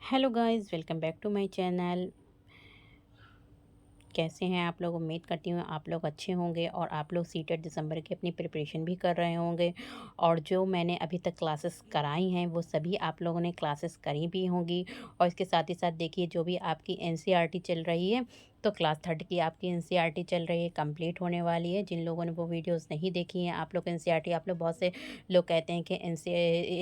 Hello guys, welcome back to my channel. कैसे हैं आप लोग? उम्मीद करती हूँ आप लोग अच्छे होंगे और आप लोग सीटेट दिसंबर की अपनी प्रिपरेशन भी कर रहे होंगे। और जो मैंने अभी तक क्लासेस कराई हैं वो सभी आप लोगों ने क्लासेस करी भी होंगी। और इसके साथ ही साथ देखिए, जो भी आपकी एनसीईआरटी चल रही है, तो क्लास थर्ड की आपकी एनसीईआरटी चल रही है, कंप्लीट होने वाली है। जिन लोगों ने वो वीडियोस नहीं देखी हैं, आप लोग एनसीईआरटी, आप लोग बहुत से लोग कहते हैं कि एनसी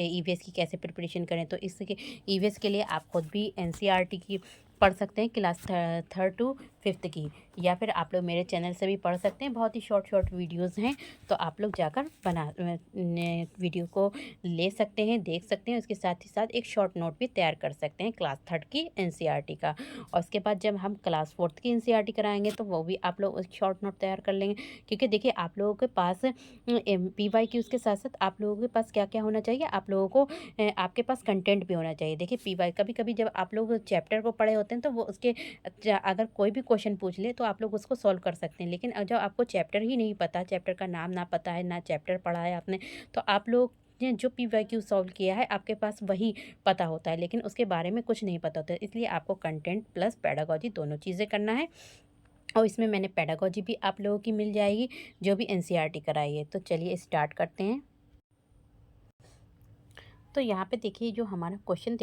ईवीएस की कैसे प्रिपरेशन करें, तो इसके ईवीएस के लिए आप खुद भी एनसीईआरटी की पढ़ सकते हैं, क्लास थर्ड टू फिफ्थ की। या फिर आप लोग मेरे चैनल से भी पढ़ सकते हैं, बहुत ही शॉर्ट शॉर्ट वीडियोस हैं, तो आप लोग जाकर वीडियो को ले सकते हैं, देख सकते हैं। उसके साथ ही साथ एक शॉर्ट नोट भी तैयार कर सकते हैं क्लास थर्ड की एनसीईआरटी का। और उसके बाद जब हम क्लास फोर्थ की एनसीईआरटी कराएंगे तो वो भी आप लोग एक शॉर्ट नोट तैयार कर लेंगे। क्योंकि देखिए, आप लोगों के पास पीवाई की उसके साथ साथ आप लोगों के पास क्या क्या होना चाहिए, आप लोगों को आपके पास कंटेंट भी होना चाहिए। देखिए, पीवाई कभी कभी जब आप लोग चैप्टर को पढ़े होते हैं तो वो उसके अगर कोई भी क्वेश्चन पूछ ले तो आप लोग उसको सॉल्व कर सकते हैं। लेकिन जब आपको चैप्टर ही नहीं पता, चैप्टर का नाम ना पता है, ना चैप्टर पढ़ा है आपने, तो आप लोग ने जो पीवाईक्यू सॉल्व किया है आपके पास वही पता होता है, लेकिन उसके बारे में कुछ नहीं पता होता है। इसलिए आपको कंटेंट प्लस पेडागोजी दोनों चीज़ें करना है। और इसमें मैंने पेडागोजी भी आप लोगों की मिल जाएगी, जो भी एनसीईआरटी कराई है। तो चलिए स्टार्ट करते हैं। तो यहाँ पे देखिए, जो हमारा क्वेश्चन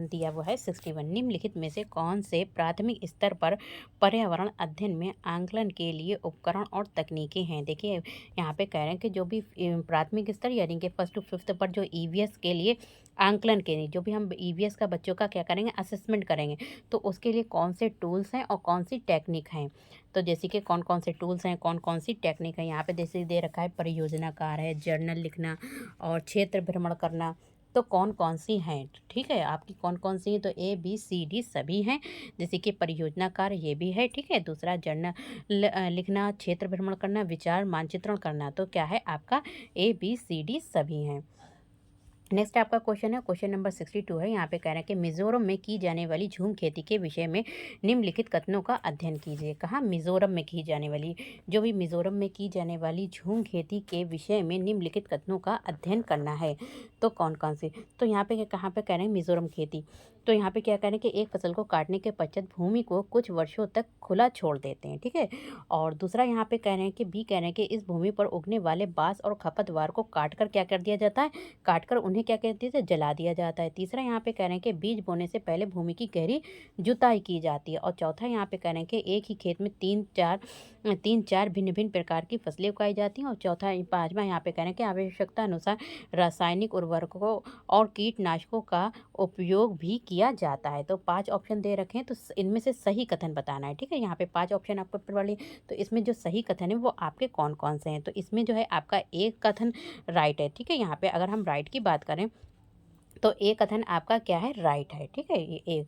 दिया हुआ है 61, निम्नलिखित में से कौन से प्राथमिक स्तर पर पर्यावरण अध्ययन में आंकलन के लिए उपकरण और तकनीकें हैं। देखिए, यहाँ पे कह रहे हैं कि जो भी प्राथमिक स्तर यानी कि फर्स्ट टू फिफ्थ पर जो ईवीएस के लिए आंकलन के लिए, जो भी हम ईवीएस का बच्चों का क्या करेंगे, असेसमेंट करेंगे, तो उसके लिए कौन से टूल्स हैं और कौन सी टेक्निक हैं। तो जैसे कि कौन कौन से टूल्स हैं, कौन कौन सी टेक्निक है, यहाँ पे जैसे दे रखा है परियोजना कार्य है, जर्नल लिखना और क्षेत्र भ्रमण करना। तो कौन कौन सी हैं, ठीक है, आपकी कौन कौन सी हैं, तो ए बी सी डी सभी हैं। जैसे कि परियोजना कार्य ये भी है, ठीक है। दूसरा जर्नल लिखना, क्षेत्र भ्रमण करना, विचार मानचित्रण करना, तो क्या है आपका ए बी सी डी सभी हैं। नेक्स्ट आपका क्वेश्चन है, क्वेश्चन नंबर 62 है। यहाँ पे कह रहे हैं कि मिजोरम में की जाने वाली झूम खेती के विषय में निम्नलिखित कथनों का अध्ययन कीजिए। कहाँ? मिजोरम में की जाने वाली, जो भी मिजोरम में की जाने वाली झूम खेती के विषय में निम्नलिखित कथनों का अध्ययन करना है। तो कौन कौन से, तो यहाँ पे कहाँ पे कह रहे हैं मिजोरम खेती, तो यहाँ पे क्या कह रहे हैं कि एक फसल को काटने के पश्चात भूमि को कुछ वर्षों तक खुला छोड़ देते हैं, ठीक है। और दूसरा यहाँ पे कह रहे हैं कि बी कह रहे हैं कि इस भूमि पर उगने वाले बांस और खपतवार को काट कर क्या कर दिया जाता है, काटकर उन्हें क्या कहते हैं, जला दिया जाता है। तीसरा यहाँ पे कह रहे हैं कि बीज बोने से पहले भूमि की गहरी जुताई की जाती है। और चौथा यहाँ पे कह रहे हैं कि एक ही खेत में तीन चार भिन्न भिन्न प्रकार की फसलें उगाई जाती हैं। और चौथा पांचवा यहाँ पे कह रहे हैं कि आवश्यकता अनुसार रासायनिक उर्वरकों और कीटनाशकों का उपयोग भी किया जाता है। तो 5 ऑप्शन दे रखे हैं, तो इनमें से सही कथन बताना है, ठीक है। यहाँ पे 5 ऑप्शन आपको पढ़ लिए, तो इसमें जो सही कथन है वो आपके कौन कौन से हैं। तो इसमें जो है आपका एक कथन राइट है, ठीक है। यहाँ पे अगर हम राइट की बात करें तो ए कथन आपका क्या है, राइट है, ठीक है, ये ए।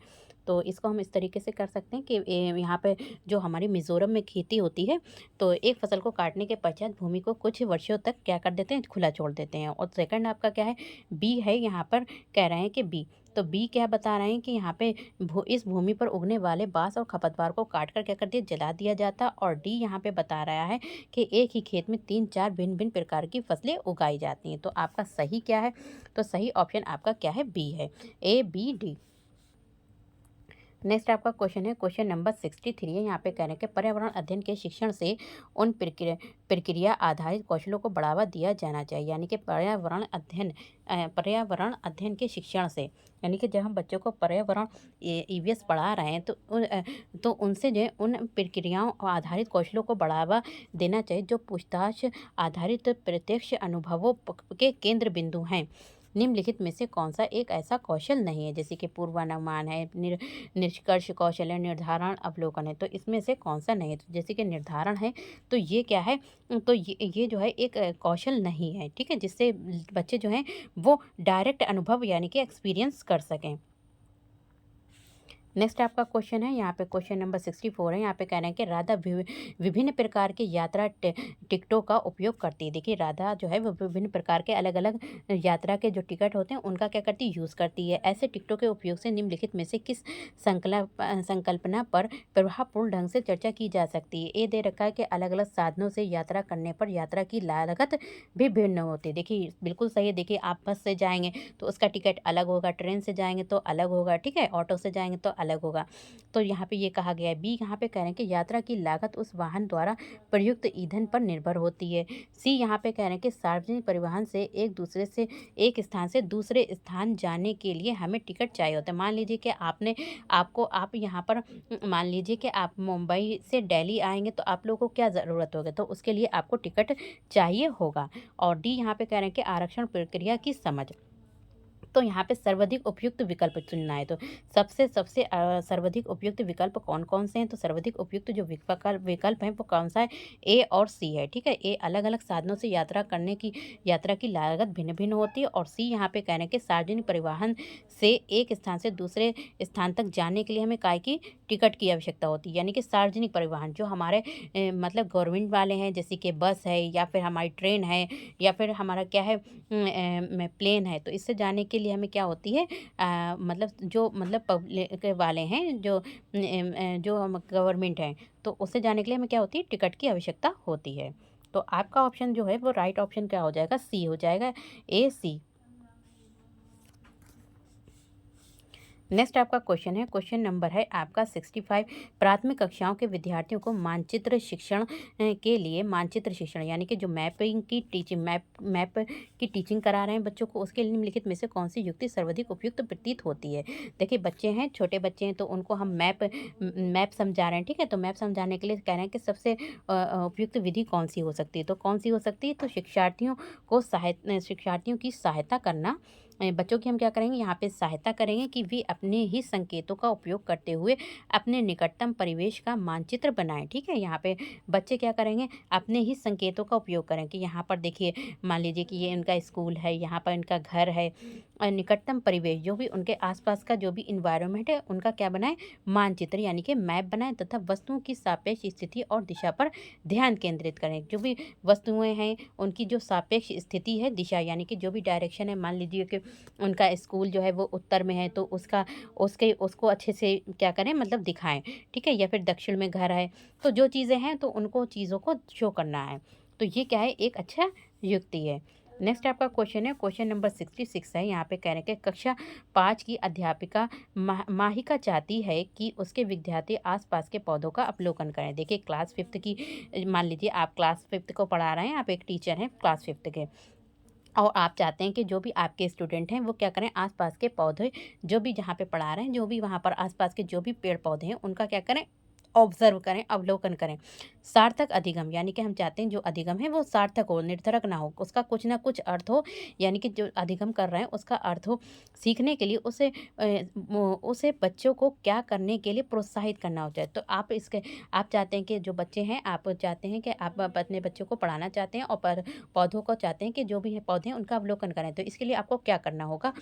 तो इसको हम इस तरीके से कर सकते हैं कि यहाँ पे जो हमारी मिज़ोरम में खेती होती है, तो एक फसल को काटने के पश्चात भूमि को कुछ वर्षों तक क्या कर देते हैं, खुला छोड़ देते हैं। और सेकंड आपका क्या है, बी है। यहाँ पर कह रहे हैं कि बी, तो बी क्या बता रहे हैं कि यहाँ पे इस भूमि पर उगने वाले बांस और खपतवार को काट कर क्या कर दिया, जला दिया जाता। और डी यहाँ पे बता रहा है कि एक ही खेत में तीन चार भिन्न भिन्न प्रकार की फसलें उगाई जाती हैं। तो आपका सही क्या है, तो सही ऑप्शन आपका क्या है, बी है, ए बी डी। नेक्स्ट आपका क्वेश्चन है, क्वेश्चन नंबर 63 है। यहाँ पे कह रहे हैं कि पर्यावरण अध्ययन के शिक्षण से उन प्रक्रिया आधारित कौशलों को बढ़ावा दिया जाना चाहिए। यानी कि पर्यावरण अध्ययन के शिक्षण से, यानी कि जब हम बच्चों को पर्यावरण ईवीएस पढ़ा रहे हैं तो उनसे जो है उन प्रक्रियाओं आधारित कौशलों को बढ़ावा देना चाहिए, जो पूछताछ आधारित प्रत्यक्ष अनुभवों के केंद्र बिंदु हैं। निम्नलिखित में से कौन सा एक ऐसा कौशल नहीं है, जैसे कि पूर्वानुमान है, निष्कर्ष कौशल है, निर्धारण अवलोकन है। तो इसमें से कौन सा नहीं है, तो जैसे कि निर्धारण है, तो ये क्या है, तो ये जो है एक कौशल नहीं है, ठीक है, जिससे बच्चे जो हैं वो डायरेक्ट अनुभव यानी कि एक्सपीरियंस कर सकें। नेक्स्ट आपका क्वेश्चन है, यहाँ पे क्वेश्चन नंबर 64 है। यहाँ पे कह रहे हैं कि राधा विभिन्न प्रकार के यात्रा टिकटों का उपयोग करती है। देखिए राधा जो है वो विभिन्न प्रकार के अलग अलग यात्रा के जो टिकट होते हैं उनका क्या करती है, यूज़ करती है। ऐसे टिकटों के उपयोग से निम्नलिखित में से किस संकल्पना पर प्रभावपूर्ण ढंग से चर्चा की जा सकती है। ये दे रखा है कि अलग अलग साधनों से यात्रा करने पर यात्रा की लागत भी भिन्न होती है। देखिए बिल्कुल सही है। देखिए आप बस से जाएंगे तो उसका टिकट अलग होगा, ट्रेन से जाएंगे तो अलग होगा, ठीक है, ऑटो से जाएंगे तो अलग होगा। तो यहाँ पे ये कहा गया है। बी यहाँ पे कह रहे हैं कि यात्रा की लागत उस वाहन द्वारा प्रयुक्त ईंधन पर निर्भर होती है। सी यहाँ पे कह रहे हैं कि सार्वजनिक परिवहन से एक स्थान से दूसरे स्थान जाने के लिए हमें टिकट चाहिए होता है। मान लीजिए कि आप यहाँ पर मान लीजिए कि आप मुंबई से दिल्ली आएंगे तो आप लोगों को क्या ज़रूरत होगी, तो उसके लिए आपको टिकट चाहिए होगा। और डी यहाँ पे कह रहे हैं कि आरक्षण प्रक्रिया की समझ। तो यहाँ पे सर्वाधिक उपयुक्त विकल्प चुनना है। तो सबसे सबसे सर्वाधिक उपयुक्त विकल्प कौन कौन से हैं, तो सर्वाधिक उपयुक्त जो विकल्प हैं वो कौन सा है, ए और सी है, ठीक है। ए अलग अलग साधनों से यात्रा की लागत भिन्न भिन्न होती है। और सी यहाँ पे कहने के सार्वजनिक परिवहन से एक स्थान से दूसरे स्थान तक जाने के लिए हमें काय की टिकट की आवश्यकता होती है। यानी कि सार्वजनिक परिवहन जो हमारे मतलब गवर्नमेंट वाले हैं, जैसे कि बस है या फिर हमारी ट्रेन है या फिर हमारा क्या है प्लेन है, तो इससे जाने के लिए हमें क्या होती है मतलब जो मतलब पब्लिक वाले हैं जो हम गवर्नमेंट हैं, तो उससे जाने के लिए हमें क्या होती है, टिकट की आवश्यकता होती है। तो आपका ऑप्शन जो है वो राइट ऑप्शन क्या हो जाएगा, सी हो जाएगा, ए सी। नेक्स्ट आपका क्वेश्चन है, क्वेश्चन नंबर है आपका 65। प्राथमिक कक्षाओं के विद्यार्थियों को मानचित्र शिक्षण के लिए मानचित्र शिक्षण यानी कि जो मैप की टीचिंग करा रहे हैं बच्चों को, उसके लिए निम्नलिखित में से कौन सी युक्ति सर्वाधिक उपयुक्त प्रतीत होती है। देखिए बच्चे हैं, छोटे बच्चे हैं, तो उनको हम मैप समझा रहे हैं, ठीक है। तो मैप समझाने के लिए कह रहे हैं कि सबसे उपयुक्त विधि कौन सी हो सकती है। तो कौन सी हो सकती है, तो शिक्षार्थियों की सहायता करना। बच्चों की हम क्या करेंगे, यहाँ पे सहायता करेंगे कि वे अपने ही संकेतों का उपयोग करते हुए अपने निकटतम परिवेश का मानचित्र बनाएं, ठीक है। यहाँ पे बच्चे क्या करेंगे, अपने ही संकेतों का उपयोग करें कि यहाँ पर देखिए मान लीजिए कि ये इनका स्कूल है, यहाँ पर इनका घर है, और निकटतम परिवेश जो भी उनके आसपास का जो भी इन्वायरमेंट है उनका क्या बनाए, मानचित्र यानी कि मैप बनाएं, तथा वस्तुओं की सापेक्ष स्थिति और दिशा पर ध्यान केंद्रित करें। जो भी वस्तुएं हैं उनकी जो सापेक्ष स्थिति है, दिशा यानी कि जो भी डायरेक्शन है, मान लीजिए कि उनका स्कूल जो है वो उत्तर में है, तो उसको अच्छे से क्या करें, मतलब दिखाएं, ठीक है। या फिर दक्षिण में घर है, तो जो चीज़ें हैं तो उनको चीज़ों को शो करना है। तो ये क्या है, एक अच्छा युक्ति है। नेक्स्ट आपका क्वेश्चन है, क्वेश्चन नंबर 66 है। यहाँ पे कह रहे हैं कि कक्षा 5 की अध्यापिका माहिका चाहती है कि उसके विद्यार्थी आसपास के पौधों का अवलोकन करें। देखिए क्लास 5 की, मान लीजिए आप क्लास 5 को पढ़ा रहे हैं, आप एक टीचर हैं क्लास 5 के, और आप चाहते हैं कि जो भी आपके स्टूडेंट हैं वो क्या करें, आसपास के पौधे जो भी जहाँ पे पढ़ा रहे हैं, जो भी वहाँ पर आसपास के जो भी पेड़ पौधे हैं उनका क्या करें, ऑब्जर्व करें, अवलोकन करें। सार्थक अधिगम यानी कि हम चाहते हैं जो अधिगम है वो सार्थक हो, निरर्थक ना हो, उसका कुछ ना कुछ अर्थ हो। यानी कि जो अधिगम कर रहे हैं उसका अर्थ हो। सीखने के लिए उसे बच्चों को क्या करने के लिए प्रोत्साहित करना होता है। तो आप चाहते हैं कि जो बच्चे हैं, आप चाहते हैं कि आप अपने बच्चों को पढ़ाना चाहते हैं, और पौधों को चाहते हैं कि जो भी है पौधे हैं उनका अवलोकन करें। तो इसके लिए आपको क्या करना होगा,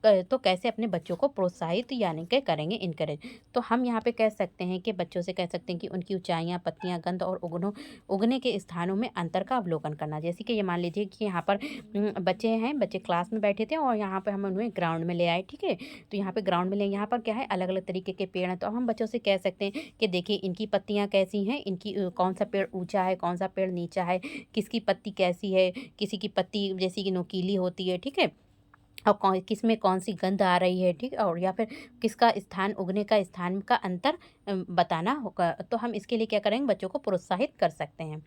तो कैसे अपने बच्चों को प्रोत्साहित यानी कि करेंगे, इनकरेज। तो हम यहाँ पे कह सकते हैं कि बच्चों से कह सकते हैं कि उनकी ऊंचाइयाँ, पत्तियाँ, गंध और उगने के स्थानों में अंतर का अवलोकन करना। जैसे कि ये मान लीजिए कि यहाँ पर बच्चे हैं, बच्चे क्लास में बैठे थे और यहाँ पे हम उन्हें ग्राउंड में ले आए, ठीक है। तो यहाँ पे ग्राउंड में ले, यहाँ पर क्या है, अलग अलग तरीके के पेड़ हैं। तो हम बच्चों से कह सकते हैं कि देखिए इनकी पत्तियाँ कैसी हैं, इनकी कौन सा पेड़ ऊंचा है, कौन सा पेड़ नीचा है, किसकी पत्ती कैसी है, किसी की पत्ती जैसी कि नुकीली होती है, ठीक है, और किस में कौन सी गंध आ रही है, ठीक। और या फिर किसका स्थान, उगने का स्थान का अंतर बताना होगा। तो हम इसके लिए क्या करेंगे, बच्चों को प्रोत्साहित कर सकते हैं।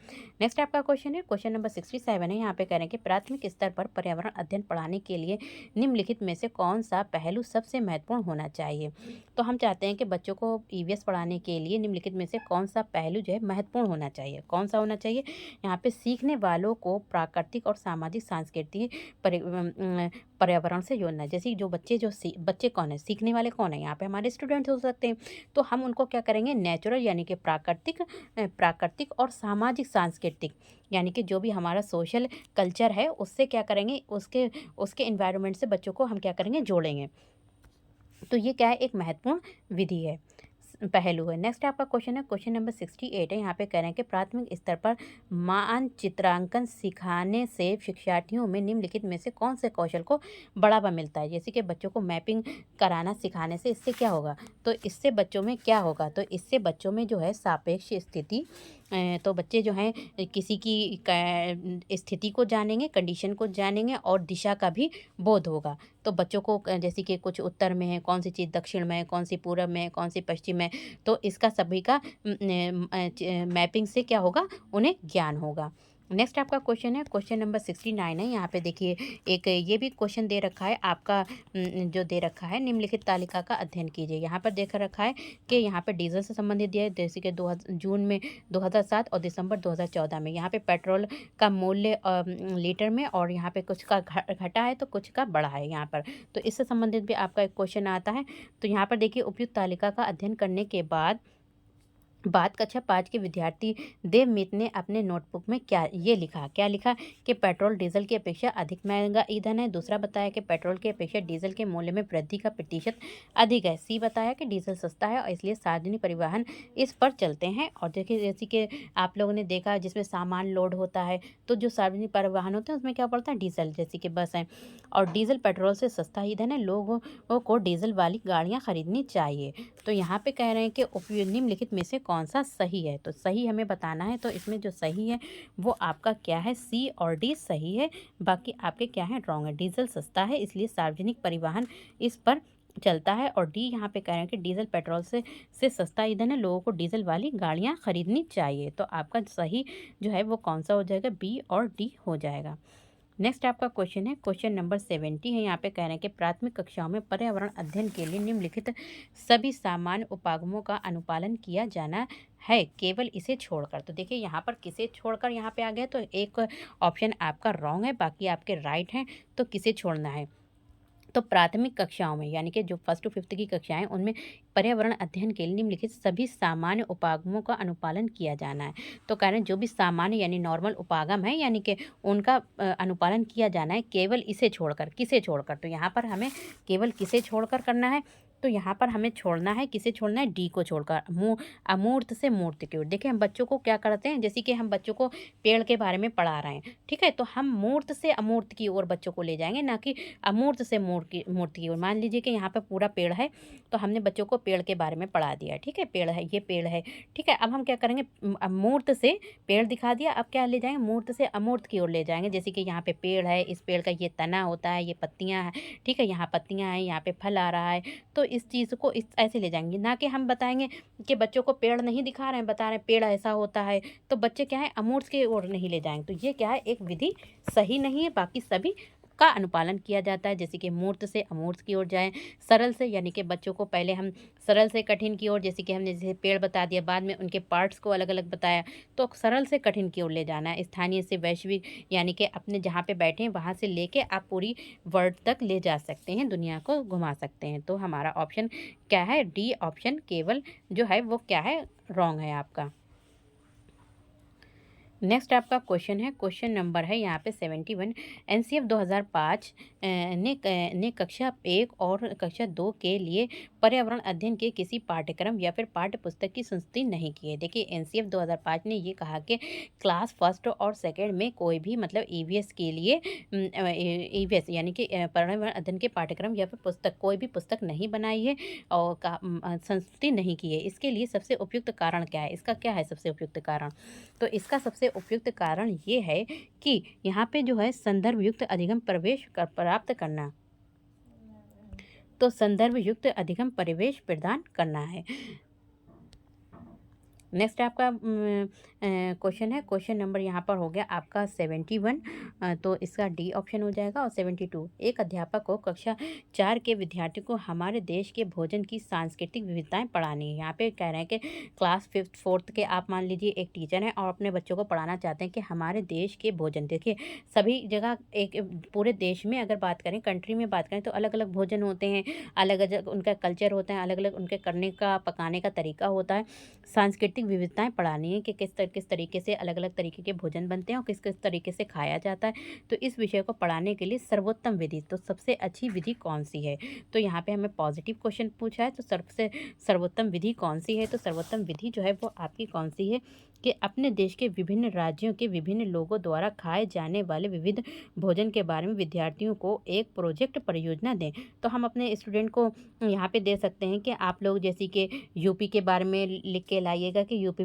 नेक्स्ट आपका क्वेश्चन है, क्वेश्चन नंबर 67 है। यहाँ पे कह रहे हैं कि प्राथमिक स्तर पर पर्यावरण अध्ययन पढ़ाने के लिए निम्नलिखित में से कौन सा पहलू सबसे महत्वपूर्ण होना चाहिए। तो हम चाहते हैं कि बच्चों को ईवीएस पढ़ाने के लिए निम्नलिखित में से कौन सा पहलू जो है महत्वपूर्ण होना चाहिए। कौन सा होना चाहिए, यहाँ पे सीखने वालों को प्राकृतिक और सामाजिक सांस्कृतिक पर्यावरण से जोड़ना। जैसे जो बच्चे कौन है, सीखने वाले कौन है, यहाँ पे हमारे स्टूडेंट हो सकते हैं। तो हम उनको क्या करेंगे, नेचुरल यानी कि प्राकृतिक और सामाजिक सांस्कृतिक यानी कि जो भी हमारा सोशल कल्चर है उससे क्या करेंगे, उसके इन्वायरमेंट से बच्चों को हम क्या करेंगे, जोड़ेंगे। तो ये क्या है, एक महत्वपूर्ण विधि है, पहलू है। नेक्स्ट आपका क्वेश्चन है, क्वेश्चन नंबर 68 है। यहाँ पे कह रहे हैं कि प्राथमिक स्तर पर मानचित्रांकन सिखाने से शिक्षार्थियों में निम्नलिखित में से कौन से कौशल को बढ़ावा मिलता है। जैसे कि बच्चों को मैपिंग कराना सिखाने से इससे क्या होगा, तो इससे बच्चों में क्या होगा, तो इससे बच्चों में जो है सापेक्ष स्थिति, तो बच्चे जो हैं किसी की स्थिति को जानेंगे, कंडीशन को जानेंगे और दिशा का भी बोध होगा। तो बच्चों को जैसे कि कुछ उत्तर में है, कौन सी चीज़ दक्षिण में है, कौन सी पूरब में है, कौन सी पश्चिम में, तो इसका सभी का मैपिंग से क्या होगा, उन्हें ज्ञान होगा। नेक्स्ट आपका क्वेश्चन है, क्वेश्चन नंबर 69 है। यहाँ पे देखिए एक ये भी क्वेश्चन दे रखा है आपका, जो दे रखा है, निम्नलिखित तालिका का अध्ययन कीजिए। यहाँ पर देख रखा है कि यहाँ पे डीजल से संबंधित दिया है, जैसे कि जून में 2007 और दिसंबर 2014 में यहाँ पे पेट्रोल का मूल्य लीटर में, और यहाँ पे कुछ का घटा है तो कुछ का बढ़ा है यहाँ पर, तो इससे संबंधित भी आपका एक क्वेश्चन आता है। तो यहाँ पर देखिए उपयुक्त तालिका का अध्ययन करने के बाद कक्षा 5 के विद्यार्थी देवमित ने अपने नोटबुक में क्या लिखा कि पेट्रोल डीजल की अपेक्षा अधिक महंगा ईंधन है। दूसरा बताया कि पेट्रोल की अपेक्षा डीजल के मूल्य में वृद्धि का प्रतिशत अधिक है। सी बताया कि डीजल सस्ता है और इसलिए सार्वजनिक परिवहन इस पर चलते हैं। और देखिए जैसे कि आप लोगों ने देखा जिसमें सामान लोड होता है, तो जो सार्वजनिक परिवहन होता है उसमें क्या पड़ता है, डीजल, जैसे कि बस है, और डीजल पेट्रोल से सस्ता ईंधन है, लोगों को डीजल वाली गाड़ियाँ खरीदनी चाहिए। तो यहाँ पे कह रहे हैं कि निम्नलिखित में से कौन सा सही है, तो सही हमें बताना है। तो इसमें जो सही है वो आपका क्या है, सी और डी सही है, बाकी आपके क्या है, रॉन्ग है। डीजल सस्ता है इसलिए सार्वजनिक परिवहन इस पर चलता है, और डी यहाँ पे कह रहे हैं कि डीजल पेट्रोल से सस्ता ईंधन है, लोगों को डीजल वाली गाड़ियाँ खरीदनी चाहिए। तो आपका सही जो है वो कौन सा हो जाएगा, बी और डी हो जाएगा। नेक्स्ट आपका क्वेश्चन है, क्वेश्चन नंबर 70 है। यहाँ पे कह रहे हैं कि प्राथमिक कक्षाओं में पर्यावरण अध्ययन के लिए निम्नलिखित सभी सामान्य उपागमों का अनुपालन किया जाना है, केवल इसे छोड़कर। तो देखिए यहाँ पर किसे छोड़कर यहाँ पे आ गया, तो एक ऑप्शन आपका रॉन्ग है, बाकी आपके राइट हैं। तो किसे छोड़ना है, तो प्राथमिक कक्षाओं में यानी कि जो 1st to 5th की कक्षाएं, उनमें पर्यावरण अध्ययन के लिए निम्नलिखित सभी सामान्य उपागमों का अनुपालन किया जाना है। तो कारण जो भी सामान्य यानी नॉर्मल उपागम है, यानी कि उनका अनुपालन किया जाना है, केवल इसे छोड़कर। किसे छोड़कर, तो यहाँ पर हमें केवल किसे छोड़कर करना है, तो यहाँ पर हमें छोड़ना है, किसे छोड़ना है, डी को छोड़कर, अमूर्त से मूर्त की ओर। देखिए हम बच्चों को क्या करते हैं, जैसे कि हम बच्चों को पेड़ के बारे में पढ़ा रहे हैं, ठीक है, तो हम मूर्त से अमूर्त की ओर बच्चों को ले जाएंगे, ना कि अमूर्त से मूर्ति की ओर। मान लीजिए कि यहाँ पर पूरा पेड़ है, तो हमने बच्चों को पेड़ के बारे में पढ़ा दिया, ठीक है, पेड़ है, ये पेड़ है, ठीक है। अब हम क्या करेंगे, मूर्त से पेड़ दिखा दिया, अब क्या ले जाएंगे, मूर्त से अमूर्त की ओर ले जाएंगे। जैसे कि यहाँ पे पेड़ है, इस पेड़ का ये तना होता है, ये पत्तियाँ हैं, ठीक है, यहाँ पत्तियाँ हैं, यहाँ पे फल आ रहा है, तो इस चीज़ को इस ऐसे ले जाएंगे। ना कि हम बताएंगे कि बच्चों को पेड़ नहीं दिखा रहे हैं, बता रहे हैं पेड़ ऐसा होता है, तो बच्चे क्या है, अमूर्त की ओर नहीं ले जाएंगे। तो ये क्या है, एक विधि सही नहीं है, बाकी सभी का अनुपालन किया जाता है। जैसे कि मूर्त से अमूर्त की ओर जाएं, सरल से यानी कि बच्चों को पहले हम सरल से कठिन की ओर, जैसे कि हमने जैसे पेड़ बता दिया, बाद में उनके पार्ट्स को अलग अलग बताया, तो सरल से कठिन की ओर ले जाना है। स्थानीय से वैश्विक यानी कि अपने जहाँ पे बैठे हैं वहाँ से लेके आप पूरी वर्ल्ड तक ले जा सकते हैं, दुनिया को घुमा सकते हैं। तो हमारा ऑप्शन क्या है, डी ऑप्शन केवल जो है वो क्या है, रॉन्ग है आपका। नेक्स्ट आपका क्वेश्चन है, क्वेश्चन नंबर है यहाँ पे 71। एनसीएफ 2005 ने कक्षा 1 और कक्षा 2 के लिए पर्यावरण अध्ययन के किसी पाठ्यक्रम या फिर पाठ्य पुस्तक की संस्तुति नहीं की है। देखिए एनसीएफ 2005 ने ये कहा कि क्लास 1st और 2nd में कोई भी मतलब ईवीएस के लिए ईवीएस यानी कि पर्यावरण अध्ययन के पाठ्यक्रम या फिर पुस्तक, कोई भी पुस्तक नहीं बनाई है और संस्तुति नहीं की है। इसके लिए सबसे उपयुक्त कारण क्या है, इसका क्या है सबसे उपयुक्त कारण, तो इसका सबसे उपयुक्त कारण ये है कि यहाँ पे जो है संदर्भ युक्त अधिगम प्रवेश प्राप्त करना, तो संदर्भ युक्त अधिगम प्रवेश प्रदान करना है। नेक्स्ट आपका क्वेश्चन है, क्वेश्चन नंबर यहाँ पर हो गया आपका 71, तो इसका डी ऑप्शन हो जाएगा। और 72, एक अध्यापक को कक्षा 4 के विद्यार्थियों को हमारे देश के भोजन की सांस्कृतिक विविधताएं पढ़ानी है। यहाँ पे कह रहे हैं कि क्लास 5th 4th के आप मान लीजिए एक टीचर हैं और अपने बच्चों को पढ़ाना चाहते हैं कि हमारे देश के भोजन, देखिए सभी जगह एक पूरे देश में अगर बात करें, कंट्री में बात करें, तो अलग अलग भोजन होते हैं, अलग अलग उनका कल्चर होता है, अलग अलग उनके करने का पकाने का तरीका होता है, सांस्कृतिक विविधताएँ पढ़ानी है कि किस तरीके से अलग-अलग तरीके के भोजन बनते हैं और किस-किस तरीके से खाया जाता है। तो इस विषय को पढ़ाने के लिए सर्वोत्तम विधि, तो सबसे अच्छी विधि कौन-सी है? तो यहाँ पे हमें पॉजिटिव क्वेश्चन पूछा है, तो सबसे सर्वोत्तम विधि कौन-सी है? तो सर्वोत्तम विधि जो है वो आपकी कौन-सी है कि अपने देश के विभिन्न राज्यों के विभिन्न लोगों द्वारा खाए जाने वाले विविध भोजन के बारे में विद्यार्थियों को एक प्रोजेक्ट परियोजना दें। तो हम अपने स्टूडेंट को यहाँ पे दे सकते हैं कि आप लोग जैसे कि यूपी के बारे में लिख के लाइएगा कि यूपी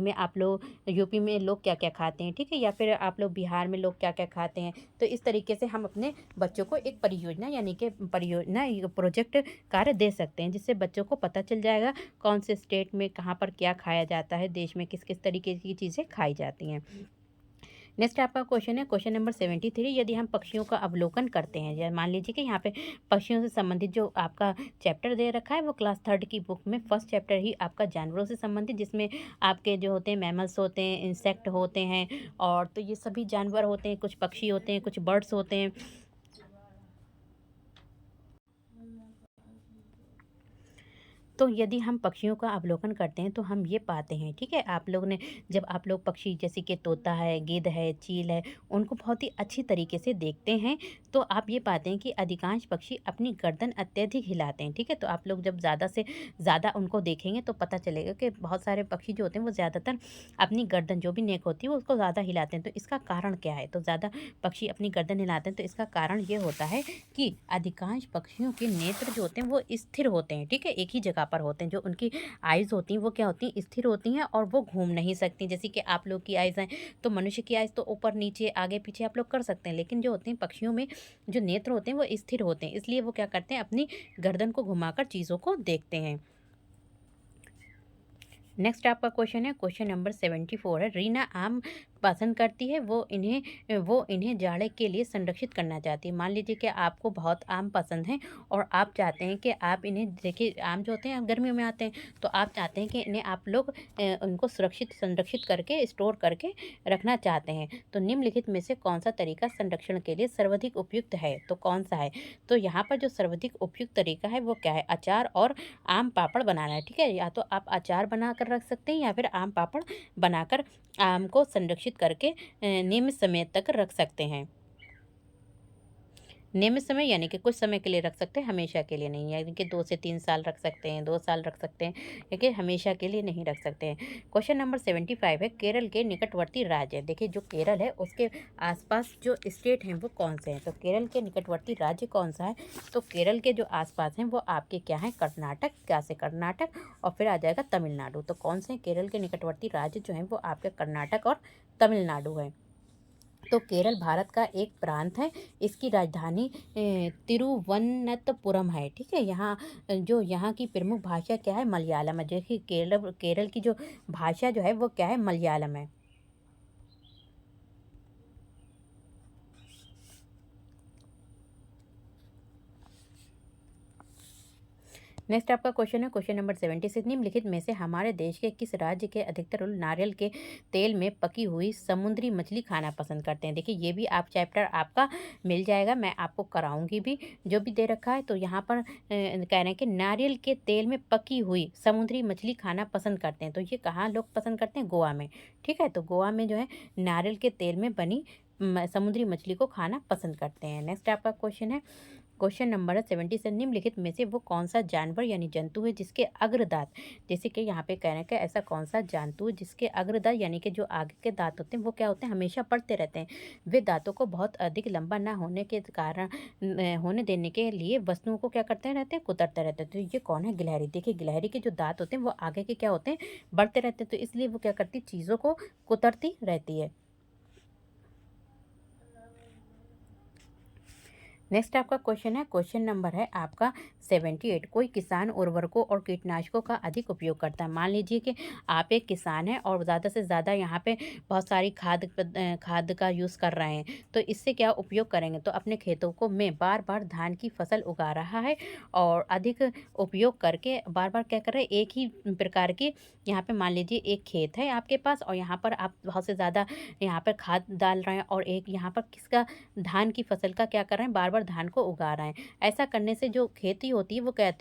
में लोग क्या-क्या खाते हैं, ठीक है? या फिर आप लोग बिहार में लोग क्या-क्या खाते हैं। तो इस तरीके से हम अपने बच्चों को एक परियोजना यानी कि परियोजना ये प्रोजेक्ट कार्य दे सकते हैं, जिससे बच्चों को पता चल जाएगा कौन से स्टेट में कहाँ पर क्या खाया जाता है, देश में किस-किस तरीके की चीज़ें खाई जाती हैं। नेक्स्ट आपका क्वेश्चन है क्वेश्चन नंबर 73। यदि हम पक्षियों का अवलोकन करते हैं, या मान लीजिए कि यहाँ पे पक्षियों से संबंधित जो आपका चैप्टर दे रखा है वो क्लास 3 की बुक में फर्स्ट चैप्टर ही आपका जानवरों से संबंधित, जिसमें आपके जो होते हैं मैमल्स होते हैं, इंसेक्ट होते हैं, और तो ये सभी जानवर होते हैं, कुछ पक्षी होते हैं, कुछ बर्ड्स होते हैं। तो यदि हम पक्षियों का अवलोकन करते हैं तो हम ये पाते हैं, ठीक है? आप लोग ने जब आप लोग पक्षी जैसे कि तोता है, गिद्ध है, चील है, उनको बहुत ही अच्छी तरीके से देखते हैं, तो आप ये पाते हैं कि अधिकांश पक्षी अपनी गर्दन अत्यधिक हिलाते हैं, ठीक है? तो आप लोग जब ज़्यादा से ज़्यादा उनको देखेंगे तो पता चलेगा कि बहुत सारे पक्षी जो होते हैं वो ज़्यादातर अपनी गर्दन जो भी नेक होती है वो उसको ज़्यादा हिलाते हैं। तो इसका कारण क्या है? तो ज़्यादा पक्षी अपनी गर्दन हिलाते हैं तो इसका कारण ये होता है कि अधिकांश पक्षियों के नेत्र जो होते हैं वो स्थिर होते हैं, ठीक है? एक ही जगह पर होते हैं। जो उनकी आइज़ होती हैं वो क्या होती हैं? स्थिर होती हैं और वो घूम नहीं सकती। जैसे कि आप लोग की आइज़ हैं, तो मनुष्य की आइज़ तो ऊपर-नीचे, आगे-पीछे आप लोग कर सकते हैं। लेकिन जो होते हैं पक्षियों में जो नेत्र होते हैं वो स्थिर होते हैं। इसलिए वो क्या करते हैं? अपनी गर्दन को घुमाकर चीज़ों को देखते हैं। नेक्स्ट आपका क्वेश्चन है क्वेश्चन नंबर 74 है। रीना आम पसंद करती है, वो इन्हें जाड़े के लिए संरक्षित करना चाहती है। मान लीजिए कि आपको बहुत आम पसंद है और आप चाहते हैं कि आप इन्हें, देखिए आम जो होते हैं गर्मियों में आते हैं, तो आप चाहते हैं कि इन्हें आप लोग उनको सुरक्षित संरक्षित करके स्टोर करके रखना चाहते हैं। तो निम्नलिखित में से कौन सा तरीका संरक्षण के लिए सर्वाधिक उपयुक्त है? तो कौन सा है? तो यहाँ पर जो सर्वाधिक उपयुक्त तरीका है वो क्या है? अचार और आम पापड़ बनाना है, ठीक है? या तो आप अचार बनाकर रख सकते हैं या फिर आम पापड़ बनाकर आम को संरक्षित करके नियमित समय तक रख सकते हैं। नियमित समय यानी कि कुछ समय के लिए रख सकते हैं, हमेशा के लिए नहीं, यानी कि 2 से 3 साल रख सकते हैं, 2 साल रख सकते हैं, लेकिन हमेशा के लिए नहीं रख सकते हैं। क्वेश्चन नंबर 75 है। केरल के निकटवर्ती राज्य, देखिए जो केरल है उसके आसपास जो स्टेट हैं वो कौन से हैं? तो केरल के निकटवर्ती राज्य कौन सा है? तो केरल के जो आसपास हैं वो आपके क्या हैं? कर्नाटक, क्या से कर्नाटक, और फिर आ जाएगा तमिलनाडु। तो कौन से हैं केरल के निकटवर्ती राज्य जो हैं वो आपके कर्नाटक और तमिलनाडु हैं। तो केरल भारत का एक प्रांत है। इसकी राजधानी तिरुवनंतपुरम है, ठीक है? जो यहाँ की प्रमुख भाषा क्या है? मलयालम है। देखिए केरल केरल की जो भाषा जो है वो क्या है? मलयालम है। नेक्स्ट आपका क्वेश्चन है क्वेश्चन नंबर 76। निम्नलिखित में से हमारे देश के किस राज्य के अधिकतर लोग नारियल के तेल में पकी हुई समुद्री मछली खाना पसंद करते हैं? देखिए ये भी आप चैप्टर आपका मिल जाएगा, मैं आपको कराऊंगी भी, जो भी दे रखा है। तो यहाँ पर कह रहे हैं कि नारियल के तेल में पकी हुई समुद्री मछली खाना पसंद करते हैं। तो ये कहाँ लोग पसंद करते हैं? गोवा में, ठीक है? तो गोवा में जो है नारियल के तेल में बनी समुद्री मछली को खाना पसंद करते हैं। नेक्स्ट आपका क्वेश्चन है क्वेश्चन नंबर है 70 से। निम्नलिखित में से वो कौन सा जानवर यानी जंतु है जिसके अग्रदांत, जैसे कि यहाँ पे कह रहे हैं कि ऐसा कौन सा जंतु है जिसके अग्रदांत यानी कि जो आगे के दांत होते हैं वो क्या होते हैं? हमेशा बढ़ते रहते हैं। वे दांतों को बहुत अधिक लंबा ना होने के कारण होने देने के लिए वस्तुओं को क्या करते रहते हैं? कुतरते रहते हैं। तो ये कौन है? गिलहरी। देखिए गिलहरी के जो दांत होते हैं वो आगे के क्या होते हैं? बढ़ते रहते हैं। तो इसलिए वो क्या करती है? चीज़ों को कुतरती रहती है। नेक्स्ट आपका क्वेश्चन है क्वेश्चन नंबर है आपका 78। कोई किसान उर्वरकों और कीटनाशकों का अधिक उपयोग करता है। मान लीजिए कि आप एक किसान हैं और ज़्यादा से ज़्यादा यहाँ पे बहुत सारी खाद का यूज़ कर रहे हैं। तो इससे क्या उपयोग करेंगे? तो अपने खेतों को में बार बार धान की फसल उगा रहा है और अधिक उपयोग करके बार बार क्या कर रहे हैं? एक ही प्रकार की, यहाँ पे मान लीजिए एक खेत है आपके पास और यहाँ पर आप बहुत से ज़्यादा यहाँ पर खाद डाल रहे हैं, और एक यहाँ पर किसका, धान की फसल का क्या कर रहे हैं? बार बार बराबर धान को उगा रहे हैं। ऐसा करने से जो खेती होती है वो क्या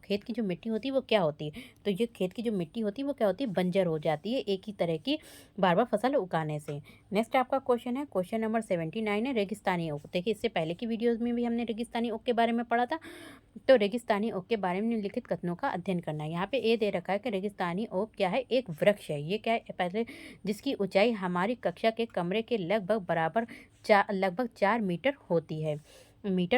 खेत की जो मिट्टी होती है वो क्या होती है, तो ये खेत की जो मिट्टी होती है वो क्या होती है, बंजर हो जाती है एक ही तरह की बार बार फसल उगाने से। नेक्स्ट आपका क्वेश्चन है, क्वेश्चन नंबर 79 है, रेगिस्तानी ओक। देखिए इससे पहले की वीडियोज में भी हमने रेगिस्तानी ओक के बारे में पढ़ा था। तो रेगिस्तानी ओक के बारे में निम्नलिखित कथनों का अध्ययन करना है। यहाँ पे ये दे रखा है कि रेगिस्तानी ओक क्या है, एक वृक्ष है। ये क्या है, पहले जिसकी ऊंचाई हमारी कक्षा के कमरे के लगभग 4 मीटर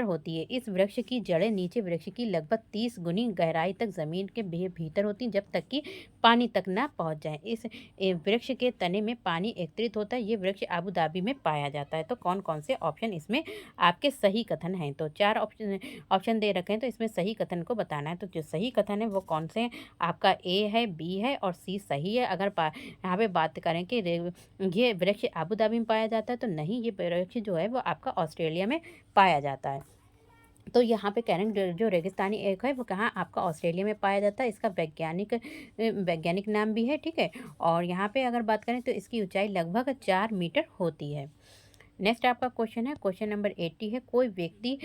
होती है। इस वृक्ष की जड़ें नीचे वृक्ष की लगभग 30 गुनी गहराई तक जमीन के भीतर होती हैं, जब तक कि पानी तक ना पहुंच जाए। इस वृक्ष के तने में पानी एकत्रित होता है। ये वृक्ष आबू धाबी में पाया जाता है। तो कौन कौन से ऑप्शन इसमें आपके सही कथन हैं, तो 4 ऑप्शन दे रखे हैं, तो इसमें सही कथन को बताना है। तो जो सही कथन है वो कौन से हैं, आपका ए है, बी है और सी सही है। अगर यहाँ पे बात करें कि ये वृक्ष आबू धाबी में पाया जाता है, तो नहीं, ये वृक्ष जो है वो आपका ऑस्ट्रेलिया में पाया जाता है। तो यहाँ पे कह रहे हैं जो रेगिस्तानी एक है वो कहाँ, आपका ऑस्ट्रेलिया में पाया जाता है। इसका वैज्ञानिक नाम भी है, ठीक है। और यहाँ पे अगर बात करें तो इसकी ऊंचाई लगभग 4 मीटर होती है। नेक्स्ट आपका क्वेश्चन है, क्वेश्चन नंबर 80 है, कोई व्यक्ति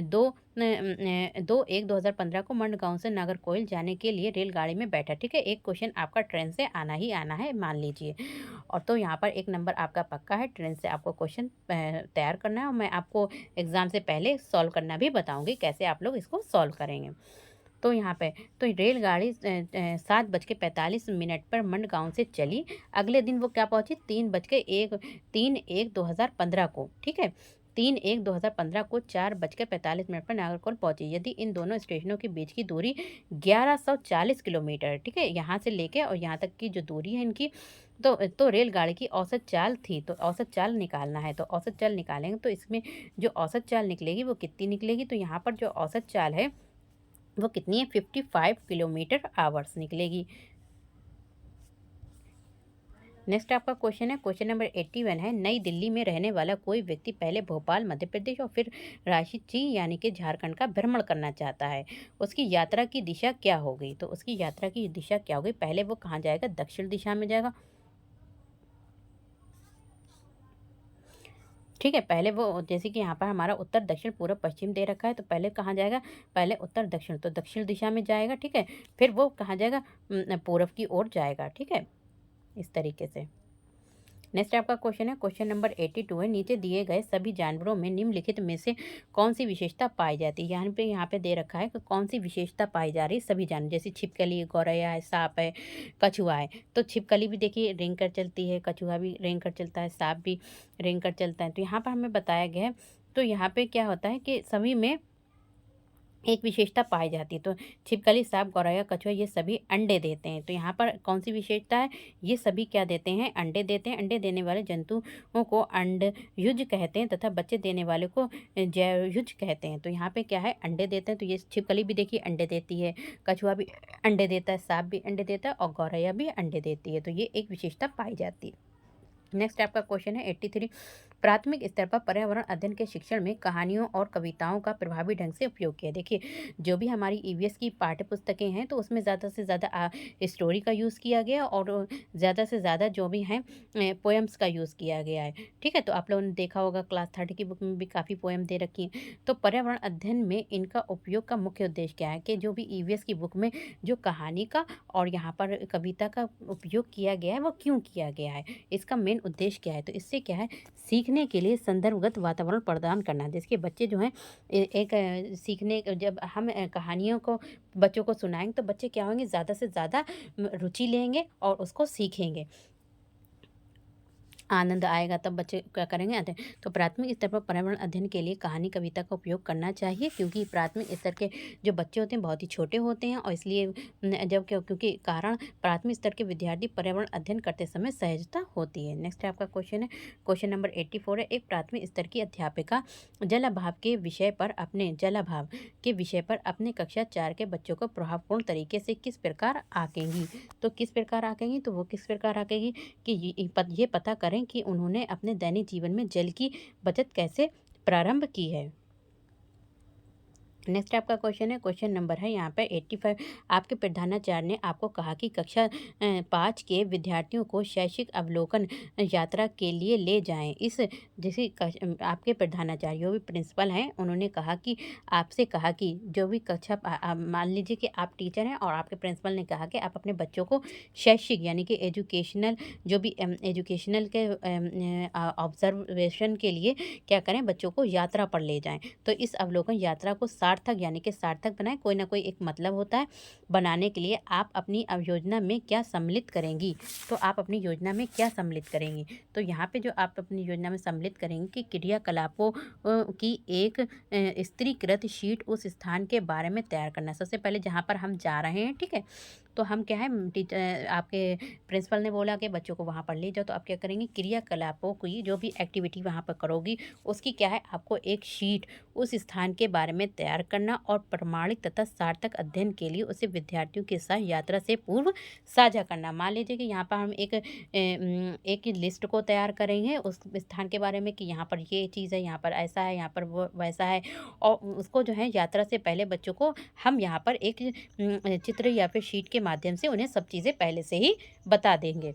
2/1/2015 को मंडगांव से नागरकोइल जाने के लिए रेलगाड़ी में बैठा, ठीक है। एक क्वेश्चन आपका ट्रेन से आना ही आना है, मान लीजिए। और तो यहाँ पर 1 नंबर आपका पक्का है, ट्रेन से आपको क्वेश्चन तैयार करना है और मैं आपको एग्जाम से पहले सॉल्व करना भी बताऊंगी कैसे आप लोग इसको सॉल्व करेंगे। तो यहाँ पे तो रेलगाड़ी 7:45 पर मंडगांव से चली। अगले दिन वो क्या पहुंची, 3/1/2015 को, ठीक है। 3/1/2015 को 4:45 पर नागरकोइल पहुंची। यदि इन दोनों स्टेशनों के बीच की दूरी 1140 किलोमीटर है, ठीक है, यहाँ से लेके और यहाँ तक की जो दूरी है इनकी, तो रेलगाड़ी की औसत चाल थी। तो औसत चाल निकालना है, तो औसत चाल निकालेंगे तो इसमें जो औसत चाल निकलेगी वो कितनी निकलेगी, तो यहाँ पर जो औसत चाल है वो कितनी है, 55 किलोमीटर आवर्स निकलेगी। नेक्स्ट आपका क्वेश्चन है, क्वेश्चन नंबर 81 है, नई दिल्ली में रहने वाला कोई व्यक्ति पहले भोपाल मध्य प्रदेश और फिर रांची यानी कि झारखंड का भ्रमण करना चाहता है। उसकी यात्रा की दिशा क्या होगी, तो उसकी यात्रा की दिशा क्या होगी, पहले वो कहाँ जाएगा, दक्षिण दिशा में जाएगा, ठीक है। पहले वो जैसे कि यहाँ पर हमारा उत्तर दक्षिण पूर्व पश्चिम दे रखा है, तो पहले कहाँ जाएगा, पहले उत्तर दक्षिण, तो दक्षिण दिशा में जाएगा, ठीक है। फिर वो कहाँ जाएगा, पूर्व की ओर जाएगा, ठीक है, इस तरीके से। नेक्स्ट आपका क्वेश्चन है, क्वेश्चन नंबर 82 है, नीचे दिए गए सभी जानवरों में निम्नलिखित में से कौन सी विशेषता पाई जाती है। यहाँ पे दे रखा है कि कौन सी विशेषता पाई जा रही है सभी जानवर, जैसे छिपकली, गौरैया है, सांप है, कछुआ है। तो छिपकली भी देखिए रेंग कर चलती है, कछुआ भी रेंग कर चलता है, सांप भी रेंग कर चलता है। तो यहाँ पर हमें बताया गया है, तो यहाँ पे क्या होता है कि सभी में एक विशेषता पाई जाती है। तो छिपकली, सांप, गौरैया, कछुआ ये सभी अंडे देते हैं। तो यहाँ पर कौन सी विशेषता है, ये सभी क्या देते हैं, अंडे देते हैं। अंडे देने वाले जंतुओं को अंडयुज कहते हैं तथा बच्चे देने वाले को जैवयुज कहते हैं। तो यहाँ पे क्या है, अंडे देते हैं। तो ये छिपकली भी देखिए अंडे देती है, कछुआ भी अंडे देता है, सांप भी अंडे देता है और गौरैया भी अंडे देती है। तो ये एक विशेषता पाई जाती है। नेक्स्ट आपका क्वेश्चन है 83, प्राथमिक स्तर पर पर्यावरण अध्ययन के शिक्षण में कहानियों और कविताओं का प्रभावी ढंग से उपयोग किया। देखिए जो भी हमारी ईवीएस की पाठ्य पुस्तकें हैं तो उसमें ज़्यादा से ज़्यादा स्टोरी का यूज़ किया गया और ज़्यादा से ज़्यादा जो भी हैं पोएम्स का यूज़ किया गया है, ठीक है। तो आप लोगों ने देखा होगा क्लास 30 की बुक में भी काफ़ी पोएम दे रखी हैं। तो पर्यावरण अध्ययन में इनका उपयोग का मुख्य उद्देश्य क्या है, कि जो भी ईवीएस की बुक में जो कहानी का और यहाँ पर कविता का उपयोग किया गया है वो क्यों किया गया है, इसका मेन उद्देश्य क्या है। तो इससे क्या है, सीखने के लिए संदर्भगत वातावरण प्रदान करना, जिसके बच्चे जो हैं एक सीखने, जब हम कहानियों को बच्चों को सुनाएंगे तो बच्चे क्या होंगे, ज़्यादा से ज़्यादा रुचि लेंगे और उसको सीखेंगे, आनंद आएगा, तब बच्चे क्या करेंगे, तो प्राथमिक स्तर पर पर्यावरण अध्ययन के लिए कहानी कविता का उपयोग करना चाहिए, क्योंकि प्राथमिक स्तर के जो बच्चे होते हैं बहुत ही छोटे होते हैं और इसलिए क्योंकि कारण प्राथमिक स्तर के विद्यार्थी पर्यावरण अध्ययन करते समय सहजता होती है। नेक्स्ट आपका क्वेश्चन है, क्वेश्चन नंबर 84 है, एक प्राथमिक स्तर की अध्यापिका जलाभाव के विषय पर अपने कक्षा 4 के बच्चों को प्रभावपूर्ण तरीके से किस प्रकार आंकेंगी। तो किस प्रकार आंकेंगी, तो वो किस प्रकार आंकेंगी कि ये पता करें कि उन्होंने अपने दैनिक जीवन में जल की बचत कैसे प्रारंभ की है। नेक्स्ट आपका क्वेश्चन है, क्वेश्चन नंबर है यहाँ पे 85। आपके प्रधानाचार्य ने आपको कहा कि कक्षा 5 के विद्यार्थियों को शैक्षिक अवलोकन यात्रा के लिए ले जाएं। इस जैसे आपके प्रधानाचार्य जो भी प्रिंसिपल हैं उन्होंने कहा कि आपसे कहा कि जो भी मान लीजिए कि आप टीचर हैं और आपके प्रिंसिपल ने कहा कि आप अपने बच्चों को शैक्षिक यानी कि एजुकेशनल जो भी एजुकेशनल के ऑब्जर्वेशन के लिए क्या करें, बच्चों को यात्रा पर ले जाएं। तो इस अवलोकन यात्रा को सार्थक यानी कि सार्थक बनाएं। कोई ना कोई एक मतलब होता है बनाने के लिए। आप अपनी अब योजना में क्या सम्मिलित करेंगी, तो आप अपनी योजना में क्या सम्मिलित करेंगी, तो यहाँ पे जो आप अपनी योजना में सम्मिलित करेंगे कि क्रियाकलापों की एक स्त्रीकृत शीट उस स्थान के बारे में तैयार करना। सबसे पहले जहाँ पर हम जा रहे हैं, ठीक है, तो हम क्या है, टीचर आपके प्रिंसिपल ने बोला कि बच्चों को वहाँ पर ले जाओ, तो आप क्या करेंगे, क्रियाकलापों की जो भी एक्टिविटी वहाँ पर करोगी उसकी क्या है, आपको एक शीट उस स्थान के बारे में तैयार करना और प्रमाणिक तथा सार्थक अध्ययन के लिए उसे विद्यार्थियों के साथ यात्रा से पूर्व साझा करना। मान लीजिए कि यहाँ पर हम एक लिस्ट को तैयार करेंगे उस स्थान के बारे में कि यहाँ पर ये चीज़ है, यहाँ पर ऐसा है, यहाँ पर वो वैसा है, और उसको जो है यात्रा से पहले बच्चों को हम यहाँ पर एक चित्र या फिर शीट के माध्यम से उन्हें सब चीज़ें पहले से ही बता देंगे।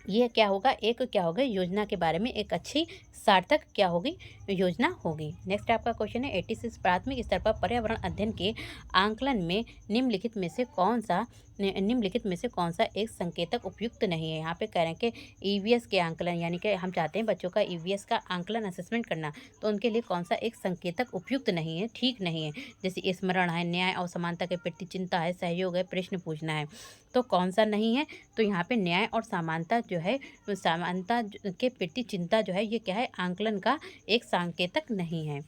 ये क्या होगा, एक क्या होगा, योजना के बारे में एक अच्छी सार्थक क्या होगी, योजना होगी। नेक्स्ट आपका क्वेश्चन है 86। प्राथमिक स्तर पर पर्यावरण अध्ययन के आंकलन में निम्नलिखित में से कौन सा एक संकेतक उपयुक्त नहीं है। यहाँ पे कह रहे हैं कि ईवीएस के आंकलन यानी कि हम चाहते हैं बच्चों का ईवीएस का आंकलन असेसमेंट करना, तो उनके लिए कौन सा एक संकेतक उपयुक्त नहीं है, ठीक नहीं है। जैसे स्मरण है, न्याय और समानता के प्रति चिंता है, सहयोग है, प्रश्न पूछना है, तो कौन सा नहीं है, तो यहाँ पे न्याय और समानता जो है, समानता के प्रति चिंता जो है, ये क्या है, आंकलन का एक सांकेतक नहीं है।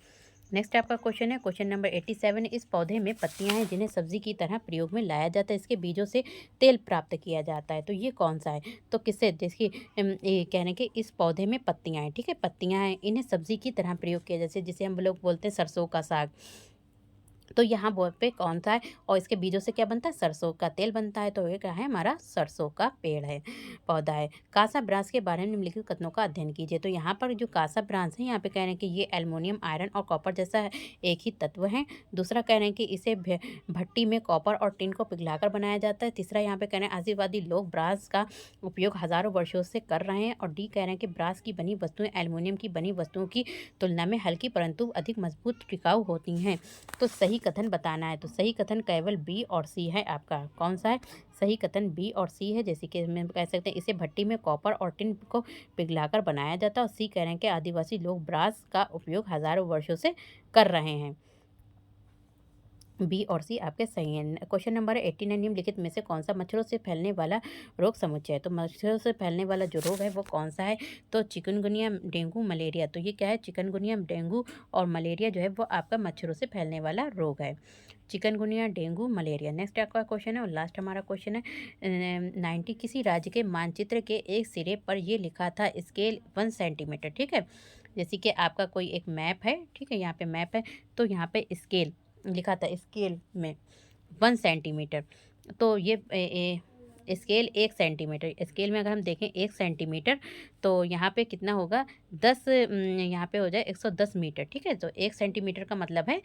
नेक्स्ट आपका क्वेश्चन है, क्वेश्चन नंबर 87। इस पौधे में पत्तियां हैं जिन्हें सब्जी की तरह प्रयोग में लाया जाता है, इसके बीजों से तेल प्राप्त किया जाता है, तो ये कौन सा है, तो किससे, जिसकी ये कहने के इस पौधे में पत्तियां हैं, ठीक है, पत्तियां हैं, इन्हें सब्जी की तरह प्रयोग किया जैसे जिसे हम लोग बोलते हैं सरसों का साग, तो यहाँ बोर्ड पे कौन सा है, और इसके बीजों से क्या बनता है, सरसों का तेल बनता है, तो ये क्या है, हमारा सरसों का पेड़ है, पौधा है। कासा ब्रास के बारे में निम्नलिखित कथनों का अध्ययन कीजिए। तो यहाँ पर जो कासा ब्रास है, यहाँ पे कह रहे हैं कि ये एल्युमिनियम, आयरन और कॉपर जैसा है, एक ही तत्व है। दूसरा कह रहे हैं कि इसे भट्टी में कॉपर और टिन को पिघलाकर बनाया जाता है। तीसरा यहाँ पे कह रहे हैं आदिवासी लोग ब्रास का उपयोग हजारों वर्षों से कर रहे हैं। और डी कह रहे हैं कि ब्रास की बनी वस्तुएं एल्युमिनियम की बनी वस्तुओं की तुलना में हल्की परंतु अधिक मजबूत टिकाऊ होती हैं। तो सही कथन बताना है, तो सही कथन केवल बी और सी है। आपका कौन सा है, सही कथन बी और सी है। जैसे कि हम कह सकते हैं इसे भट्टी में कॉपर और टिन को पिघलाकर बनाया जाता है, और सी कह रहे हैं कि आदिवासी लोग ब्रास का उपयोग हजारों वर्षों से कर रहे हैं। बी और सी आपके सही हैं। Question number 89। निम्नलिखित में से कौन सा मच्छरों से फैलने वाला रोग समुच्चय है, तो मच्छरों से फैलने वाला जो रोग है वो कौन सा है, तो चिकनगुनिया, डेंगू, मलेरिया, तो ये क्या है, चिकनगुनिया, डेंगू और मलेरिया जो है वो आपका मच्छरों से फैलने वाला रोग है, चिकनगुनिया, डेंगू, मलेरिया। नेक्स्ट आपका क्वेश्चन है और लास्ट हमारा क्वेश्चन है 90। किसी राज्य के मानचित्र के एक सिरे पर ये लिखा था स्केल 1 सेंटीमीटर, ठीक है, जैसे कि आपका कोई एक मैप है, ठीक है, यहाँ पे मैप है, तो यहाँ पे स्केल लिखा था, स्केल में 1 सेंटीमीटर, तो ये स्केल 1 सेंटीमीटर, स्केल में अगर हम देखें 1 सेंटीमीटर, तो यहाँ पे कितना होगा, 10 यहाँ पे हो जाए 110 मीटर, ठीक है, तो 1 सेंटीमीटर का मतलब है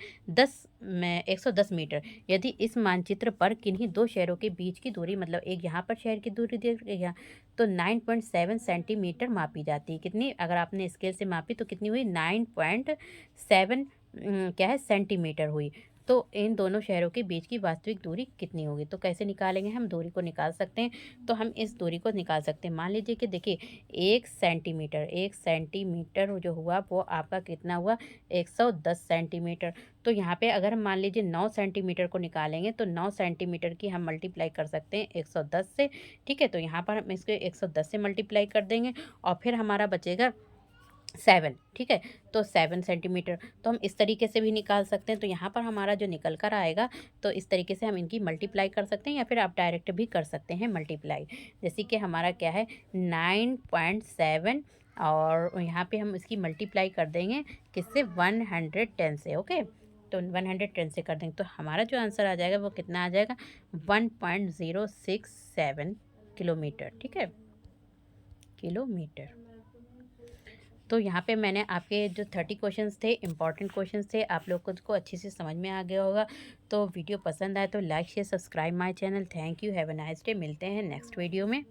110 मीटर। यदि इस मानचित्र पर किन्हीं दो शहरों के बीच की दूरी, मतलब एक यहाँ पर शहर की दूरी दी गई है, तो 9.7 सेंटीमीटर मापी जाती है। कितनी, अगर आपने स्केल से मापी तो कितनी हुई, 9.7 क्या है, सेंटीमीटर हुई। तो इन दोनों शहरों के बीच की वास्तविक दूरी कितनी होगी, तो कैसे निकालेंगे, हम दूरी को निकाल सकते हैं, तो हम इस दूरी को निकाल सकते हैं। मान लीजिए कि देखिए 1 सेंटीमीटर जो हुआ वो आपका कितना हुआ, 110 सेंटीमीटर। तो यहाँ पे अगर हम मान लीजिए 9 सेंटीमीटर को निकालेंगे, तो 9 सेंटीमीटर की हम मल्टीप्लाई कर सकते हैं 110 से, ठीक है, तो यहाँ पर हम इसको 110 से मल्टीप्लाई कर देंगे, और फिर हमारा बचेगा 7, ठीक है, तो 7 सेंटीमीटर, तो हम इस तरीके से भी निकाल सकते हैं। तो यहाँ पर हमारा जो निकल कर आएगा, तो इस तरीके से हम इनकी मल्टीप्लाई कर सकते हैं, या फिर आप डायरेक्ट भी कर सकते हैं मल्टीप्लाई। जैसे कि हमारा क्या है 9.7, और यहाँ पे हम इसकी मल्टीप्लाई कर देंगे किससे, 110 से, ओके, तो 110 से कर देंगे, तो हमारा जो आंसर आ जाएगा वो कितना आ जाएगा, 1.067 किलोमीटर, ठीक है, किलोमीटर। तो यहाँ पे मैंने आपके जो 30 क्वेश्चंस थे, इंपॉर्टेंट क्वेश्चंस थे, आप लोग को अच्छे से समझ में आ गया होगा। तो वीडियो पसंद आए तो like share subscribe my channel. Thank you, have a nice day. मिलते हैं नेक्स्ट वीडियो में।